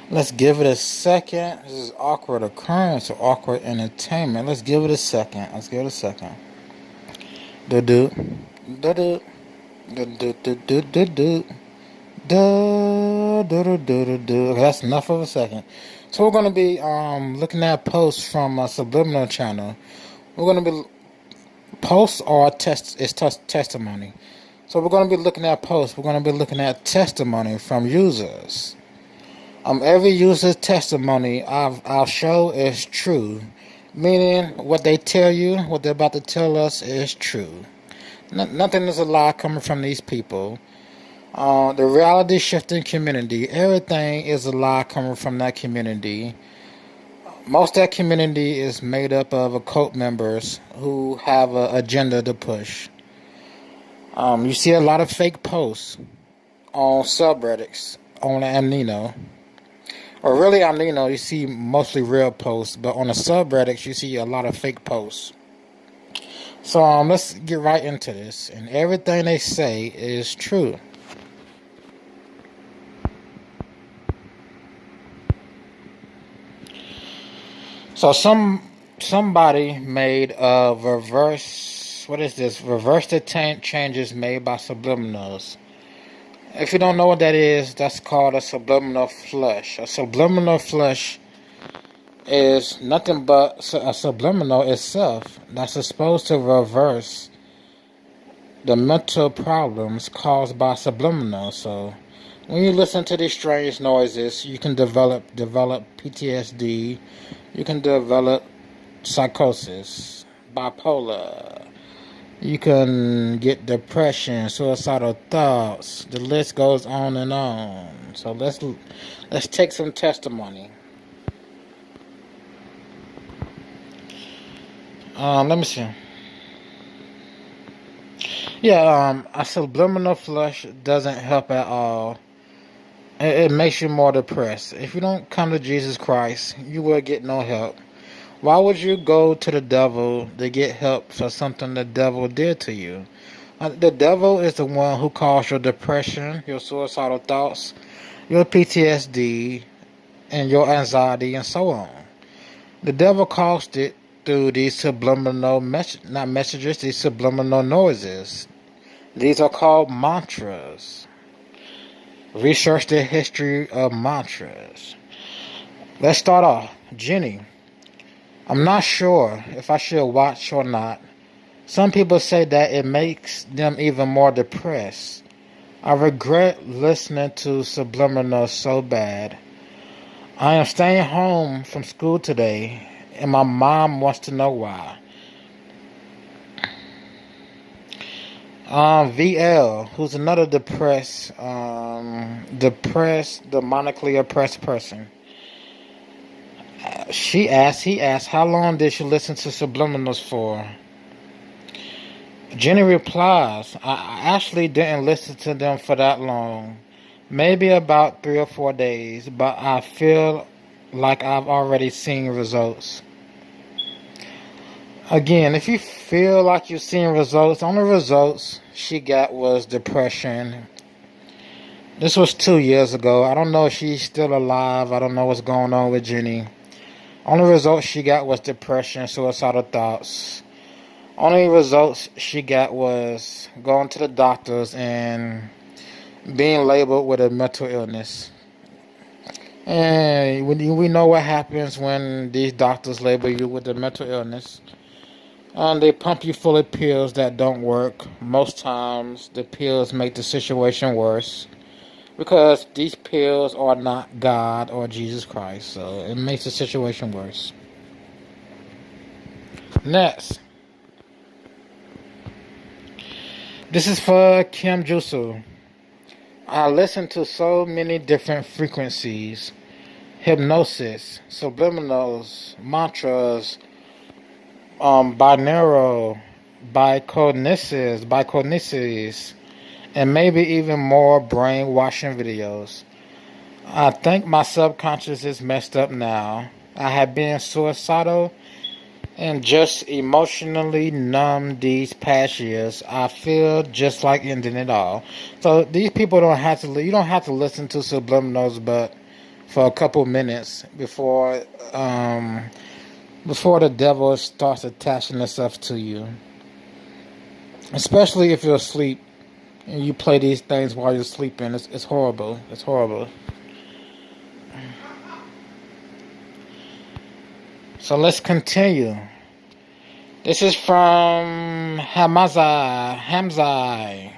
Let's give it a second. This is awkward occurrence or awkward entertainment. Let's give it a second. Let's give it a second. Do do do do do do do do do do. Okay, that's enough of a second. So we're gonna be looking at posts from a Subliminal channel. We're gonna be posts or testimony. So we're gonna be looking at posts. We're gonna be looking at testimony from users. Every user's testimony I'll show is true, meaning what they tell you, what they're about to tell us is true. Nothing is a lie coming from these people. The reality shifting community, everything is a lie coming from that community. Most of that community is made up of occult members who have an agenda to push. You see a lot of fake posts on subreddits on Amnino. Or really Amnino, you see mostly real posts, but on the subreddits you see a lot of fake posts. So let's get right into this. And everything they say is true. So somebody made a reverse. What is this? Reverse the changes made by subliminals. If you don't know what that is, that's called a subliminal flush. A subliminal flush is nothing but a subliminal itself that's supposed to reverse the mental problems caused by subliminals. So when you listen to these strange noises, you can develop PTSD. You can develop psychosis, bipolar. You can get depression, suicidal thoughts. The list goes on and on. So let's take some testimony. Let me see. Yeah, a subliminal flush doesn't help at all. It makes you more depressed. If you don't come to Jesus Christ, you will get no help. Why would you go to the devil to get help for something the devil did to you? The devil is the one who caused your depression, your suicidal thoughts, your PTSD, and your anxiety, and so on. The devil caused it through these subliminal messages, these subliminal noises. These are called mantras. Research the history of mantras. Let's start off. Jenny. I'm not sure if I should watch or not. Some people say that it makes them even more depressed. I regret listening to subliminals so bad. I am staying home from school today, and my mom wants to know why. VL, who's another demonically oppressed person. He asked, how long did she listen to subliminals for? Jenny replies, I actually didn't listen to them for that long. Maybe about 3 or 4 days, but I feel like I've already seen results. Again, if you feel like you're seeing results, only results she got was depression. This was 2 years ago. I don't know if she's still alive. I don't know what's going on with Jenny. Only results she got was depression, suicidal thoughts. Only results she got was going to the doctors and being labeled with a mental illness. And we know what happens when these doctors label you with a mental illness. They pump you full of pills that don't work. Most times, the pills make the situation worse because these pills are not God or Jesus Christ, so it makes the situation worse. Next. This is for Kim Jusu. I listen to so many different frequencies. Hypnosis, subliminals, mantras, binaural, biconesis, and maybe even more brainwashing videos. I think my subconscious is messed up now. I have been suicidal and just emotionally numb these past years. I feel just like ending it all. So these people you don't have to listen to subliminals, but for a couple minutes before the devil starts attaching itself to you. Especially if you're asleep and you play these things while you're sleeping. It's horrible. It's horrible. So let's continue. This is from Hamzai.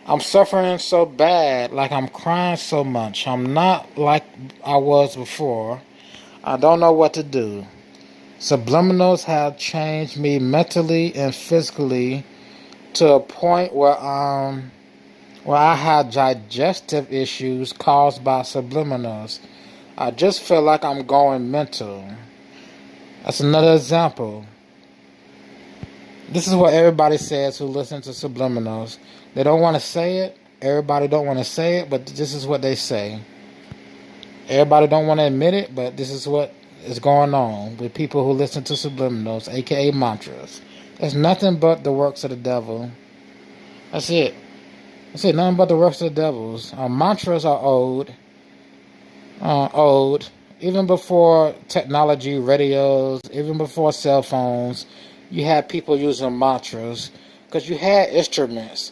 I'm suffering so bad, like I'm crying so much. I'm not like I was before. I don't know what to do. Subliminals have changed me mentally and physically to a point where I have digestive issues caused by subliminals. I just feel like I'm going mental. That's another example. This is what everybody says who listens to subliminals. They don't want to say it. Everybody don't want to say it, but this is what they say. Everybody don't want to admit it, but this is what is going on with people who listen to subliminals, aka mantras. It's nothing but the works of the devil. That's it. That's it. Nothing but the works of the devils. Mantras are old. Even before technology, radios, even before cell phones, you had people using mantras because you had instruments.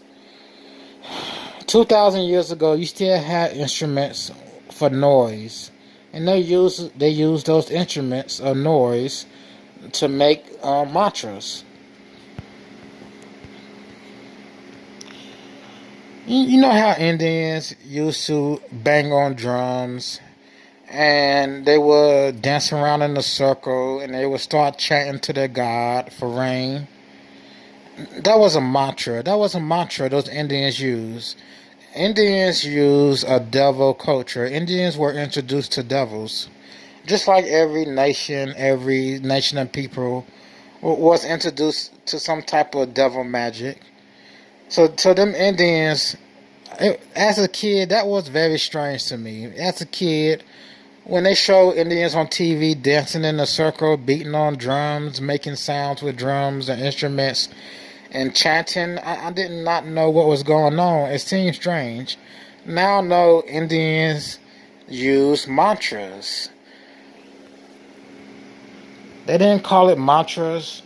2,000 years ago, you still had instruments for noise, and they used those instruments of noise to make mantras. You know how Indians used to bang on drums, and they would dance around in a circle, and they would start chanting to their god for rain. That was a mantra. Those Indians used. Indians use a devil culture. Indians were introduced to devils. Just like every nation of people was introduced to some type of devil magic. So them Indians, as a kid, that was very strange to me. As a kid, when they show Indians on TV dancing in a circle, beating on drums, making sounds with drums and instruments, and chanting, I did not know what was going on. It seemed strange. Now I know Indians use mantras. They didn't call it mantras.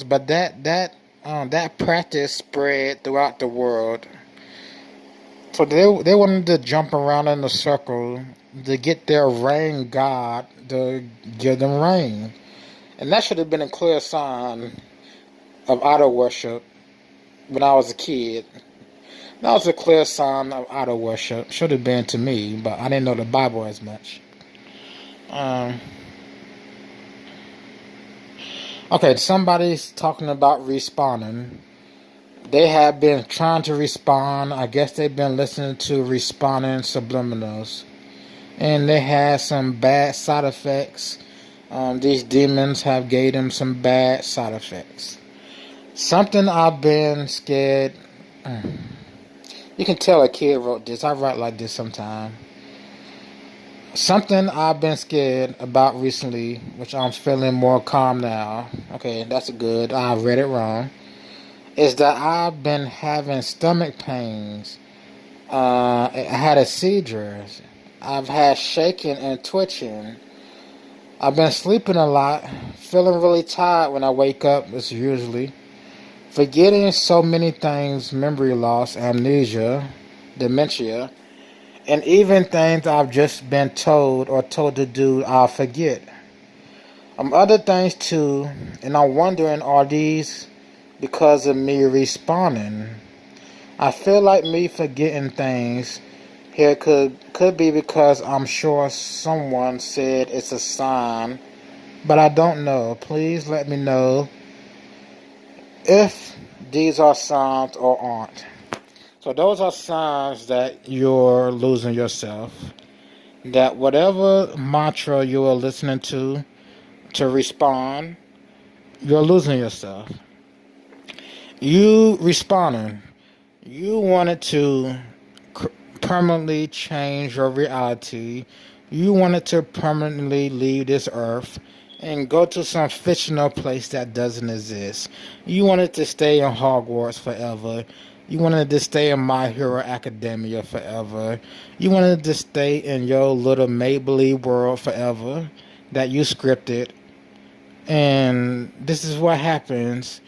But that practice spread throughout the world. So they wanted to jump around in a circle to get their rain god to give them rain. And that should have been a clear sign of idol worship when I was a kid. That was a clear sign of idol worship. Should have been to me, but I didn't know the Bible as much. Okay, somebody's talking about respawning. They have been trying to respawn. I guess they've been listening to respawning subliminals. And they had some bad side effects. These demons have gave them some bad side effects. Something I've been scared. You can tell a kid wrote this. I write like this sometimes. Something I've been scared about recently, which I'm feeling more calm now. Okay, that's good. I read it wrong. Is that I've been having stomach pains. I had a seizure. I've had shaking and twitching. I've been sleeping a lot, feeling really tired when I wake up, it's usually. Forgetting so many things, memory loss, amnesia, dementia, and even things I've just been told or told to do, I'll forget. Other things too, and I'm wondering, are these because of me respawning? I feel like me forgetting things here could be because I'm sure someone said it's a sign, but I don't know. Please let me know if these are signs or aren't. So those are signs that you're losing yourself. That whatever mantra you are listening to respond, you're losing yourself. You responding. You wanted to permanently change your reality. You wanted to permanently leave this earth and go to some fictional place that doesn't exist. You wanted to stay in Hogwarts forever. You wanted to stay in My Hero Academia forever. You wanted to stay in your little make-believe world forever that you scripted. And this is what happens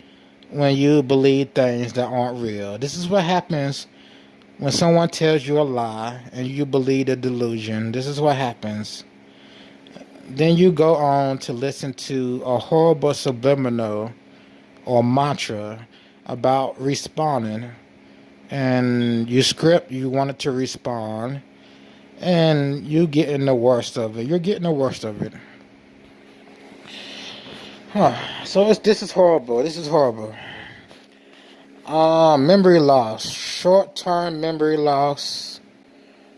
when you believe things that aren't real. This is what happens when someone tells you a lie and you believe the delusion. This is what happens. Then you go on to listen to a horrible subliminal or mantra about responding. And you script, you wanted to respond, and you getting the worst of it. You're getting the worst of it. So this is horrible. This is horrible. Memory loss, short-term memory loss,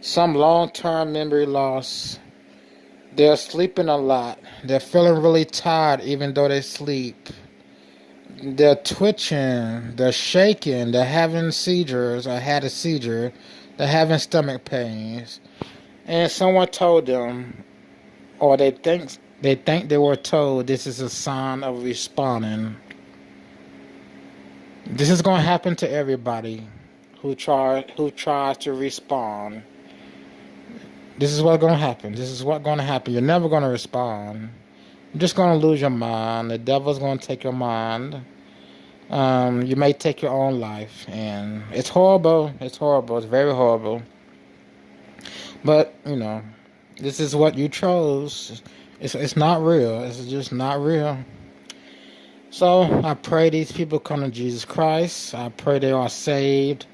some long-term memory loss. They're sleeping a lot. They're feeling really tired even though they sleep. They're twitching, they're shaking, they're having seizures or had a seizure, they're having stomach pains. And someone told them, or they think they were told, this is a sign of responding. This is going to happen to everybody who tries to respond. This is what's going to happen. This is what's going to happen. You're never going to respond. You're just going to lose your mind. The devil's going to take your mind. You may take your own life. And it's horrible. It's horrible. It's very horrible. But, you know, this is what you chose. It's not real. It's just not real. So I pray these people come to Jesus Christ. I pray they are saved.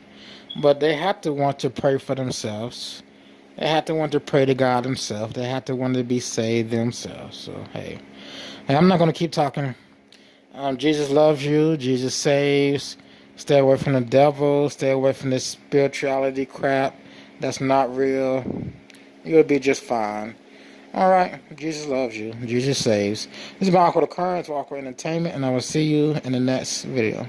But they have to want to pray for themselves. They have to want to pray to God Himself. They have to want to be saved themselves. So, hey, I'm not going to keep talking. Jesus loves you. Jesus saves. Stay away from the devil. Stay away from this spirituality crap that's not real. You'll be just fine. All right. Jesus loves you. Jesus saves. This is Michael the Currents, Walker Entertainment, and I will see you in the next video.